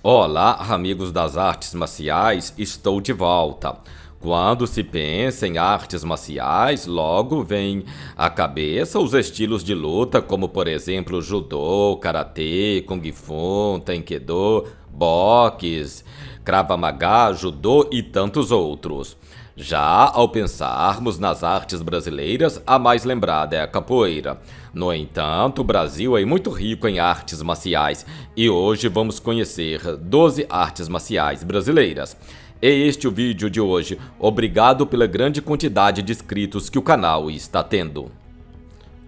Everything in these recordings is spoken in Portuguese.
Olá, amigos das artes marciais, estou de volta. Quando se pensa em artes marciais, logo vem à cabeça os estilos de luta, como por exemplo judô, karatê, kung fu, taekwondo, boxe, krav maga, judô e tantos outros. Já ao pensarmos nas artes brasileiras, a mais lembrada é a capoeira. No entanto, o Brasil é muito rico em artes marciais e hoje vamos conhecer 12 artes marciais brasileiras. É este o vídeo de hoje. Obrigado pela grande quantidade de inscritos que o canal está tendo.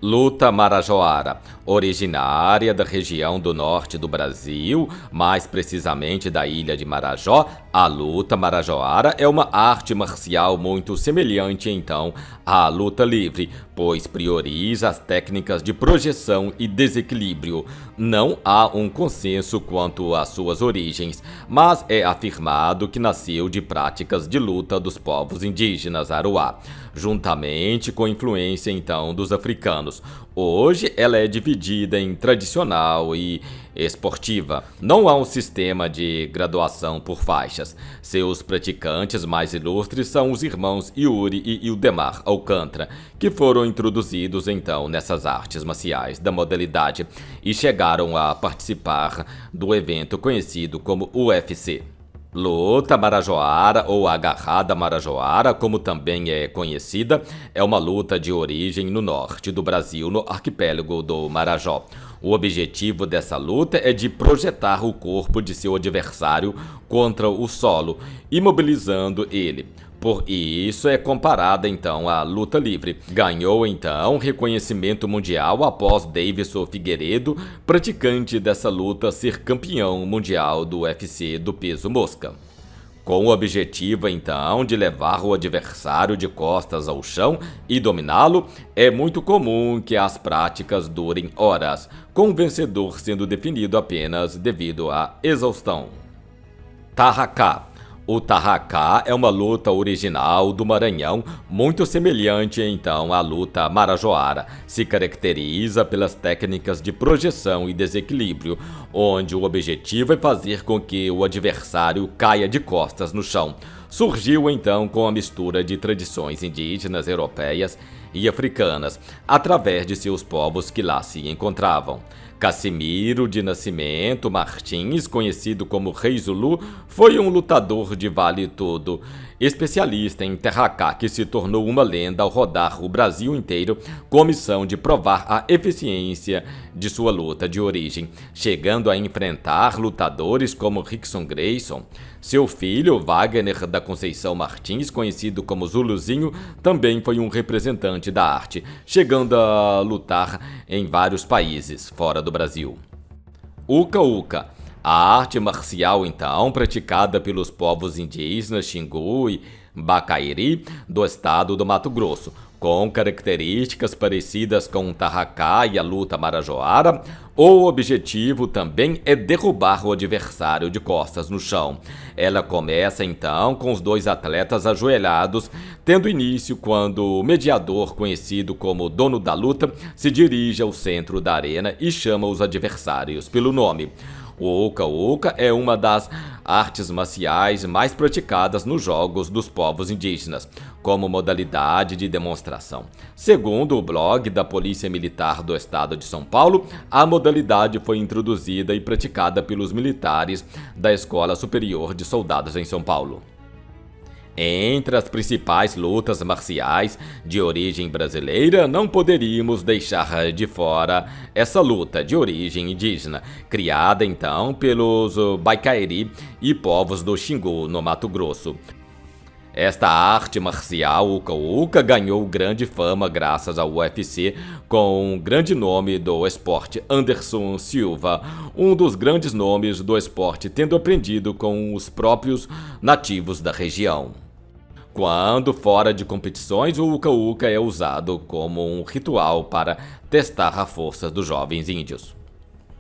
Luta Marajoara, originária da região do norte do Brasil, mais precisamente da ilha de Marajó, a luta Marajoara é uma arte marcial muito semelhante então à luta livre, pois prioriza as técnicas de projeção e desequilíbrio. Não há um consenso quanto às suas origens, mas é afirmado que nasceu de práticas de luta dos povos indígenas Aruá, juntamente com influência então dos africanos. Hoje ela é dividida em tradicional e esportiva. Não há um sistema de graduação por faixas. Seus praticantes mais ilustres são os irmãos Yuri e Ildemar Alcântara, que foram introduzidos então nessas artes marciais da modalidade e chegaram a participar do evento conhecido como UFC. Luta Marajoara ou Agarrada Marajoara, como também é conhecida, é uma luta de origem no norte do Brasil, no arquipélago do Marajó. O objetivo dessa luta é de projetar o corpo de seu adversário contra o solo, imobilizando ele. Por isso é comparada então à luta livre. Ganhou então reconhecimento mundial após Davidson Figueiredo, praticante dessa luta, ser campeão mundial do UFC do peso mosca. Com o objetivo então de levar o adversário de costas ao chão e dominá-lo, é muito comum que as práticas durem horas, com o vencedor sendo definido apenas devido à exaustão. Tarracá. O tarracá é uma luta original do Maranhão, muito semelhante então à luta marajoara. Se caracteriza pelas técnicas de projeção e desequilíbrio, onde o objetivo é fazer com que o adversário caia de costas no chão. Surgiu então com a mistura de tradições indígenas, europeias e africanas, através de seus povos que lá se encontravam. Cassimiro de Nascimento Martins, conhecido como Rei Zulu, foi um lutador de vale tudo, especialista em terracá, que se tornou uma lenda ao rodar o Brasil inteiro com a missão de provar a eficiência de sua luta de origem, chegando a enfrentar lutadores como Rickson Grayson. Seu filho, Wagner da Conceição Martins, conhecido como Zuluzinho, também foi um representante da arte, chegando a lutar em vários países fora do Brasil. Uca-Uca. A arte marcial, então, praticada pelos povos indígenas Xingu e Bacairi do estado do Mato Grosso, com características parecidas com o tarracá e a luta marajoara. O objetivo também é derrubar o adversário de costas no chão. Ela começa então com os dois atletas ajoelhados, tendo início quando o mediador, conhecido como dono da luta, se dirige ao centro da arena e chama os adversários pelo nome. O Uca-Uca é uma das artes marciais mais praticadas nos jogos dos povos indígenas, como modalidade de demonstração. Segundo o blog da Polícia Militar do Estado de São Paulo, a modalidade foi introduzida e praticada pelos militares da Escola Superior de Soldados em São Paulo. Entre as principais lutas marciais de origem brasileira, não poderíamos deixar de fora essa luta de origem indígena, criada então pelos Bacairi e povos do Xingu, no Mato Grosso. Esta arte marcial, Uca-Uca, ganhou grande fama graças ao UFC, com um grande nome do esporte, Anderson Silva, um dos grandes nomes do esporte, tendo aprendido com os próprios nativos da região. Quando fora de competições, o Uca-Uca é usado como um ritual para testar a força dos jovens índios.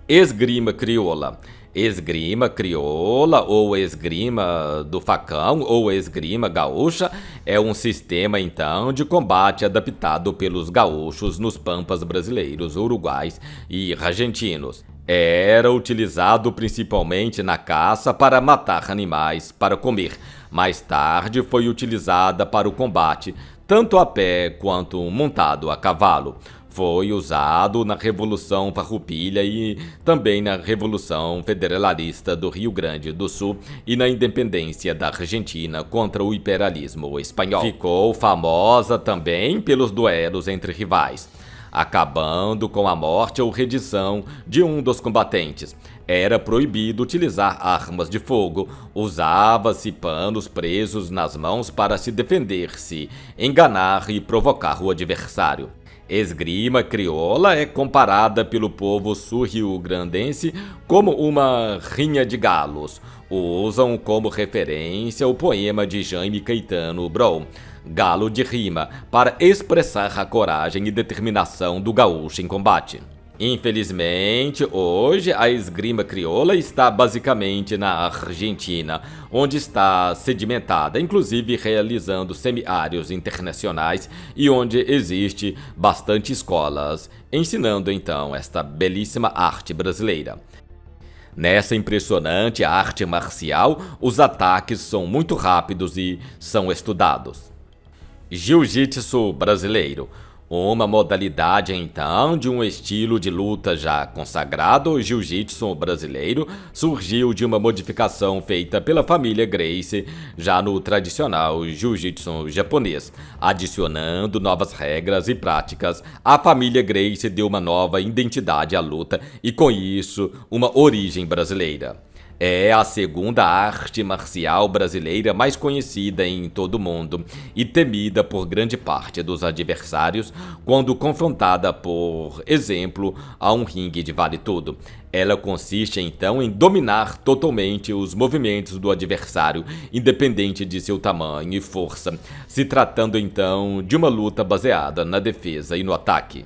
Esgrima crioula. Esgrima crioula ou esgrima do facão ou esgrima gaúcha é um sistema então de combate adaptado pelos gaúchos nos pampas brasileiros, uruguais e argentinos. Era utilizado principalmente na caça para matar animais para comer. Mais tarde foi utilizada para o combate, tanto a pé quanto montado a cavalo. Foi usado na Revolução Farroupilha e também na Revolução Federalista do Rio Grande do Sul e na independência da Argentina contra o imperialismo espanhol. Ficou famosa também pelos duelos entre rivais, acabando com a morte ou redição de um dos combatentes. Era proibido utilizar armas de fogo, usava-se panos presos nas mãos para se defender-se, enganar e provocar o adversário. Esgrima crioula é comparada pelo povo sul-rio-grandense como uma rinha de galos. Usam como referência o poema de Jaime Caetano Brum, Galo de Rima, para expressar a coragem e determinação do gaúcho em combate. Infelizmente, hoje a esgrima crioula está basicamente na Argentina, onde está sedimentada, inclusive realizando semiários internacionais e onde existe bastante escolas, ensinando então esta belíssima arte brasileira. Nessa impressionante arte marcial, os ataques são muito rápidos e são estudados. Jiu-jitsu brasileiro. Uma modalidade, então, de um estilo de luta já consagrado, o jiu-jitsu brasileiro surgiu de uma modificação feita pela família Gracie já no tradicional jiu-jitsu japonês. Adicionando novas regras e práticas, a família Gracie deu uma nova identidade à luta e, com isso, uma origem brasileira. É a segunda arte marcial brasileira mais conhecida em todo o mundo e temida por grande parte dos adversários quando confrontada, por exemplo, a um ringue de vale tudo. Ela consiste então em dominar totalmente os movimentos do adversário, independente de seu tamanho e força, se tratando então de uma luta baseada na defesa e no ataque.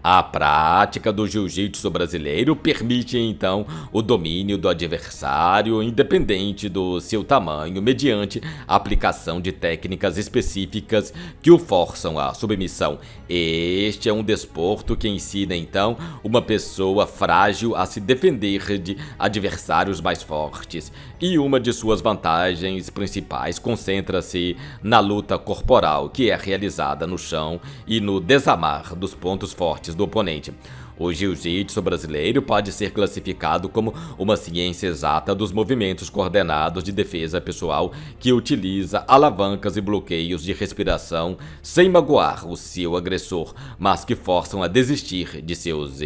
A prática do jiu-jitsu brasileiro permite, então, o domínio do adversário, independente do seu tamanho, mediante a aplicação de técnicas específicas que o forçam à submissão. Este é um desporto que ensina, então, uma pessoa frágil a se defender de adversários mais fortes, e uma de suas vantagens principais concentra-se na luta corporal, que é realizada no chão e no desamar dos pontos fortes do oponente. O jiu-jitsu brasileiro pode ser classificado como uma ciência exata dos movimentos coordenados de defesa pessoal que utiliza alavancas e bloqueios de respiração sem magoar o seu agressor, mas que forçam a desistir de seus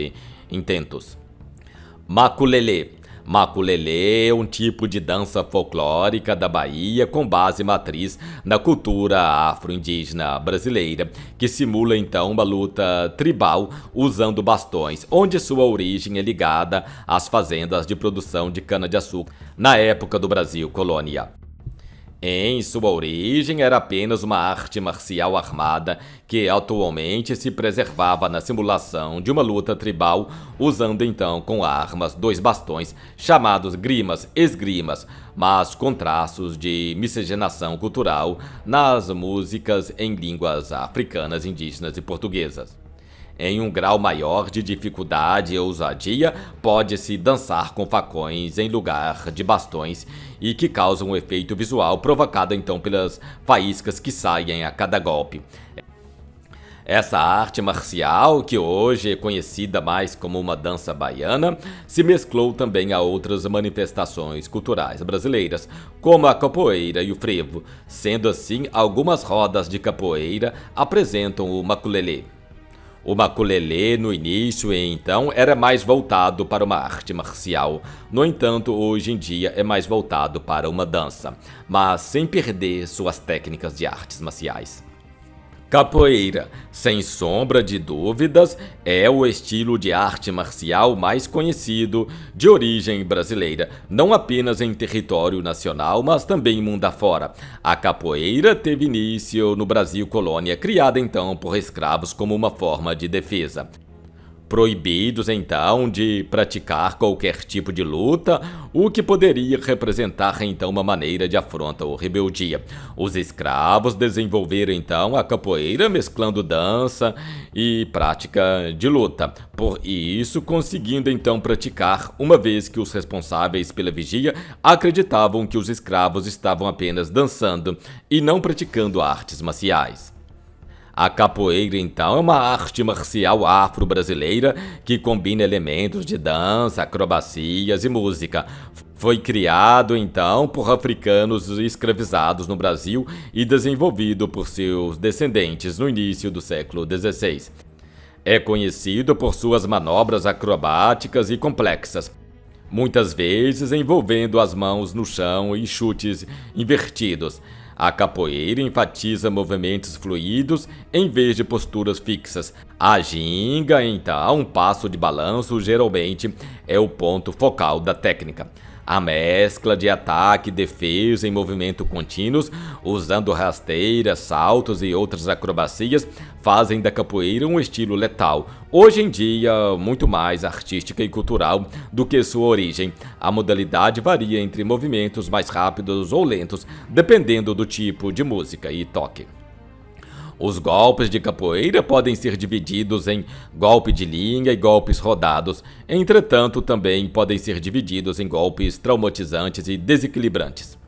intentos. Maculelê. Maculelê é um tipo de dança folclórica da Bahia com base matriz na cultura afro-indígena brasileira, que simula então uma luta tribal usando bastões, onde sua origem é ligada às fazendas de produção de cana-de-açúcar na época do Brasil colônia. Em sua origem, era apenas uma arte marcial armada que atualmente se preservava na simulação de uma luta tribal, usando então com armas dois bastões, chamados grimas, esgrimas, mas com traços de miscigenação cultural nas músicas em línguas africanas, indígenas e portuguesas. Em um grau maior de dificuldade e ousadia, pode-se dançar com facões em lugar de bastões e que causam um efeito visual provocado então pelas faíscas que saem a cada golpe. Essa arte marcial, que hoje é conhecida mais como uma dança baiana, se mesclou também a outras manifestações culturais brasileiras, como a capoeira e o frevo. Sendo assim, algumas rodas de capoeira apresentam o maculelê. O maculelê, no início, então, era mais voltado para uma arte marcial. No entanto, hoje em dia é mais voltado para uma dança, mas sem perder suas técnicas de artes marciais. Capoeira, sem sombra de dúvidas, é o estilo de arte marcial mais conhecido de origem brasileira, não apenas em território nacional, mas também mundo afora. A capoeira teve início no Brasil colônia, criada então por escravos como uma forma de defesa. proibidos então de praticar qualquer tipo de luta, o que poderia representar então uma maneira de afronta ou rebeldia. Os escravos desenvolveram então a capoeira mesclando dança e prática de luta, por isso conseguindo então praticar, uma vez que os responsáveis pela vigia acreditavam que os escravos estavam apenas dançando e não praticando artes marciais. A capoeira, então, é uma arte marcial afro-brasileira que combina elementos de dança, acrobacias e música. Foi criado, então, por africanos escravizados no Brasil e desenvolvido por seus descendentes no início do século XVI. É conhecido por suas manobras acrobáticas e complexas, muitas vezes envolvendo as mãos no chão e chutes invertidos. A capoeira enfatiza movimentos fluidos em vez de posturas fixas. A ginga, então, um passo de balanço, geralmente é o ponto focal da técnica. A mescla de ataque e defesa em movimento contínuos, usando rasteiras, saltos e outras acrobacias, fazem da capoeira um estilo letal. Hoje em dia, muito mais artística e cultural do que sua origem. A modalidade varia entre movimentos mais rápidos ou lentos, dependendo do tipo de música e toque. Os golpes de capoeira podem ser divididos em golpe de linha e golpes rodados. Entretanto, também podem ser divididos em golpes traumatizantes e desequilibrantes.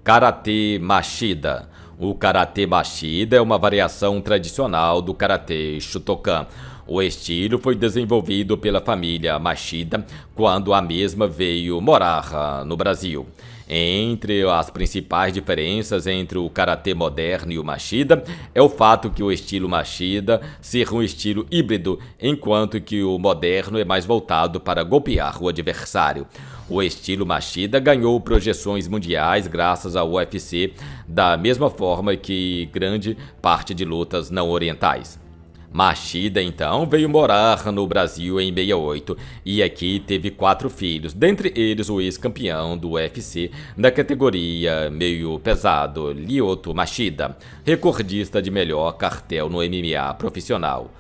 Karatê Machida. O Karatê Machida é uma variação tradicional do Karatê Shotokan. O estilo foi desenvolvido pela família Machida quando a mesma veio morar no Brasil. Entre as principais diferenças entre o karatê moderno e o Machida é o fato que o estilo Machida ser um estilo híbrido, enquanto que o moderno é mais voltado para golpear o adversário. O estilo Machida ganhou projeções mundiais graças ao UFC, da mesma forma que grande parte de lutas não orientais. Machida, então, veio morar no Brasil em 68 e aqui teve 4 filhos, dentre eles o ex-campeão do UFC na categoria meio pesado, Lyoto Machida, recordista de melhor cartel no MMA profissional.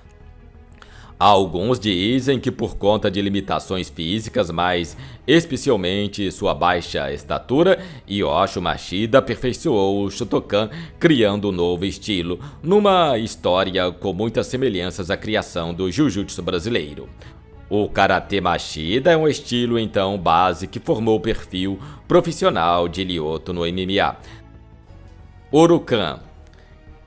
Alguns dizem que por conta de limitações físicas, mas especialmente sua baixa estatura, Yoshi Machida aperfeiçoou o Shotokan, criando um novo estilo, numa história com muitas semelhanças à criação do jiu-jitsu brasileiro. O Karatê Machida é um estilo, então, base que formou o perfil profissional de Lyoto no MMA. Urukan.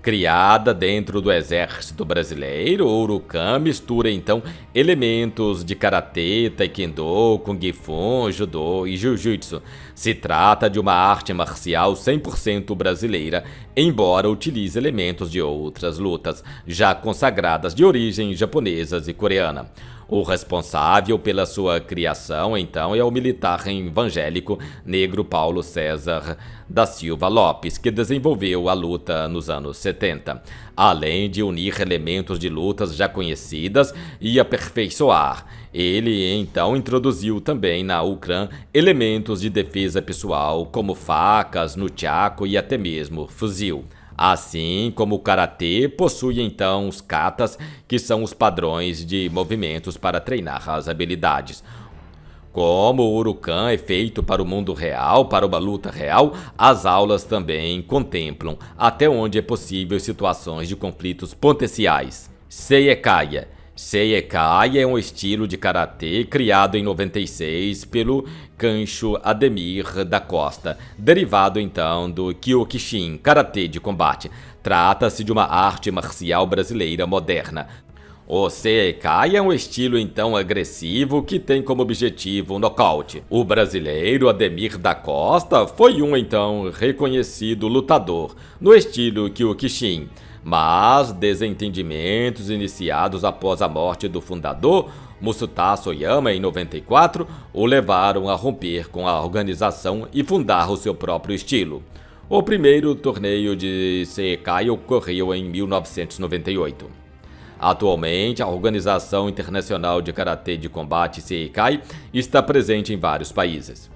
Criada dentro do exército brasileiro, o Urukan mistura então elementos de karatê, taekwondo, kung fu, judô e jiu-jitsu. Se trata de uma arte marcial 100% brasileira, embora utilize elementos de outras lutas, já consagradas de origem japonesas e coreana. O responsável pela sua criação, então, é o militar evangélico negro Paulo César da Silva Lopes, que desenvolveu a luta nos anos 70, além de unir elementos de lutas já conhecidas e aperfeiçoar. Ele, então, introduziu também na Ucrã elementos de defesa pessoal, como facas, nunchaku e até mesmo fuzil. Assim como o karatê possui então os katas, que são os padrões de movimentos para treinar as habilidades. Como o Urukan é feito para o mundo real, para uma luta real, as aulas também contemplam até onde é possível situações de conflitos potenciais. Seikaya. Seikaya é um estilo de karatê criado em 96 pelo Kancho Ademir da Costa, derivado então do Kyokushin, karatê de combate. Trata-se de uma arte marcial brasileira moderna. O Seikaya é um estilo então agressivo que tem como objetivo o nocaute. O brasileiro Ademir da Costa foi um então reconhecido lutador no estilo Kyokushin. Mas desentendimentos iniciados após a morte do fundador, Musuta Soyama, em 94, o levaram a romper com a organização e fundar o seu próprio estilo. O primeiro torneio de Seikai ocorreu em 1998. Atualmente, a Organização Internacional de Karatê de Combate Seikai está presente em vários países.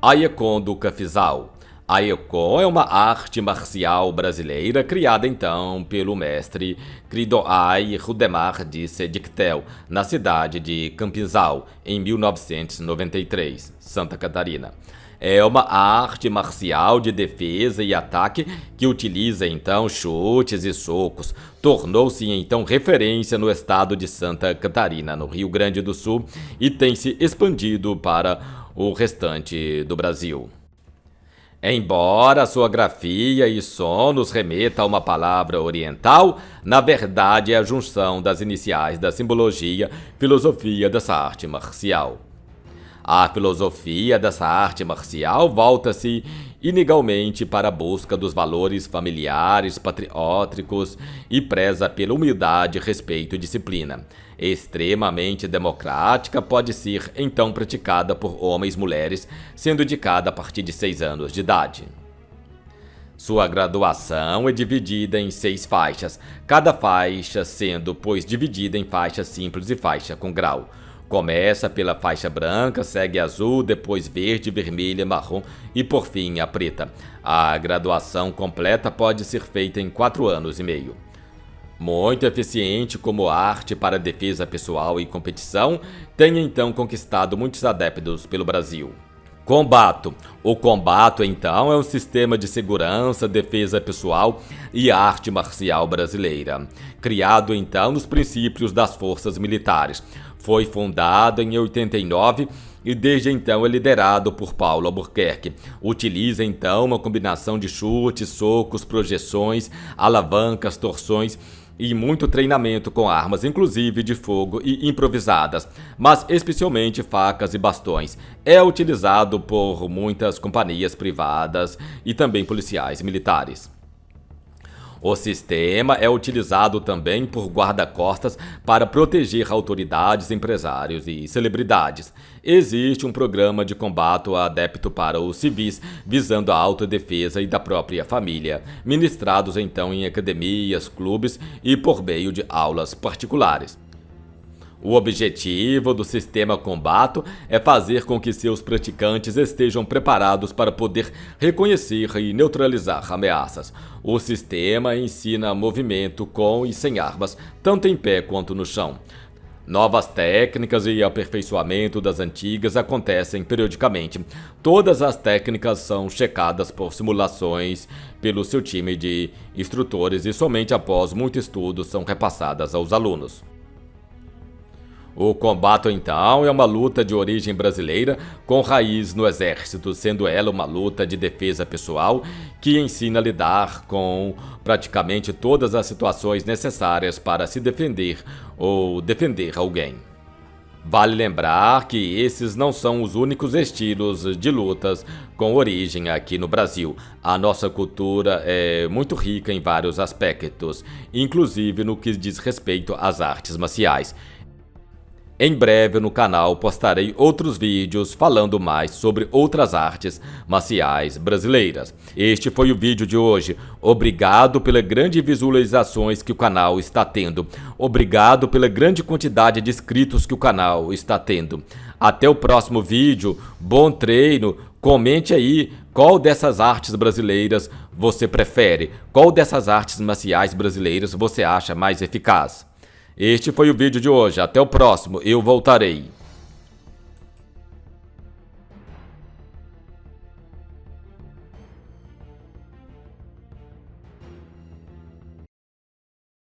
Aiekondo Kafizal. A Econ é uma arte marcial brasileira criada então pelo mestre Cridoai Rudemar de Sedictel, na cidade de Campizal, em 1993, Santa Catarina. É uma arte marcial de defesa e ataque que utiliza então chutes e socos. Tornou-se então referência no estado de Santa Catarina, no Rio Grande do Sul, e tem se expandido para o restante do Brasil. Embora sua grafia e som nos remeta a uma palavra oriental, na verdade é a junção das iniciais da simbologia, filosofia dessa arte marcial. A filosofia dessa arte marcial volta-se inegalmente para a busca dos valores familiares, patrióticos e preza pela humildade, respeito e disciplina. Extremamente democrática, pode ser então praticada por homens e mulheres, sendo indicada a partir de 6 anos de idade. Sua graduação é dividida em 6 faixas, cada faixa sendo, pois, dividida em faixa simples e faixa com grau. Começa pela faixa branca, segue azul, depois verde, vermelha, marrom e por fim a preta. A graduação completa pode ser feita em 4 anos e meio. Muito eficiente como arte para defesa pessoal e competição, tem então conquistado muitos adeptos pelo Brasil. Combato. O combato, então, é um sistema de segurança, defesa pessoal e arte marcial brasileira, criado então nos princípios das forças militares. Foi fundado em 89 e desde então é liderado por Paulo Albuquerque. Utiliza então uma combinação de chutes, socos, projeções, alavancas, torções e muito treinamento com armas, inclusive de fogo e improvisadas, mas especialmente facas e bastões. É utilizado por muitas companhias privadas e também policiais militares. O sistema é utilizado também por guarda-costas para proteger autoridades, empresários e celebridades. Existe um programa de combate adepto para os civis, visando a autodefesa e da própria família, ministrados então em academias, clubes e por meio de aulas particulares. O objetivo do sistema Combato é fazer com que seus praticantes estejam preparados para poder reconhecer e neutralizar ameaças. O sistema ensina movimento com e sem armas, tanto em pé quanto no chão. Novas técnicas e aperfeiçoamento das antigas acontecem periodicamente. Todas as técnicas são checadas por simulações pelo seu time de instrutores e somente após muito estudo são repassadas aos alunos. O combate, então, é uma luta de origem brasileira com raiz no exército, sendo ela uma luta de defesa pessoal que ensina a lidar com praticamente todas as situações necessárias para se defender ou defender alguém. Vale lembrar que esses não são os únicos estilos de lutas com origem aqui no Brasil. A nossa cultura é muito rica em vários aspectos, inclusive no que diz respeito às artes marciais. Em breve no canal postarei outros vídeos falando mais sobre outras artes marciais brasileiras. Este foi o vídeo de hoje. Obrigado pelas grandes visualizações que o canal está tendo. Obrigado pela grande quantidade de inscritos que o canal está tendo. Até o próximo vídeo. Bom treino. Comente aí qual dessas artes brasileiras você prefere. Qual dessas artes marciais brasileiras você acha mais eficaz. Este foi o vídeo de hoje. Até o próximo. Eu voltarei.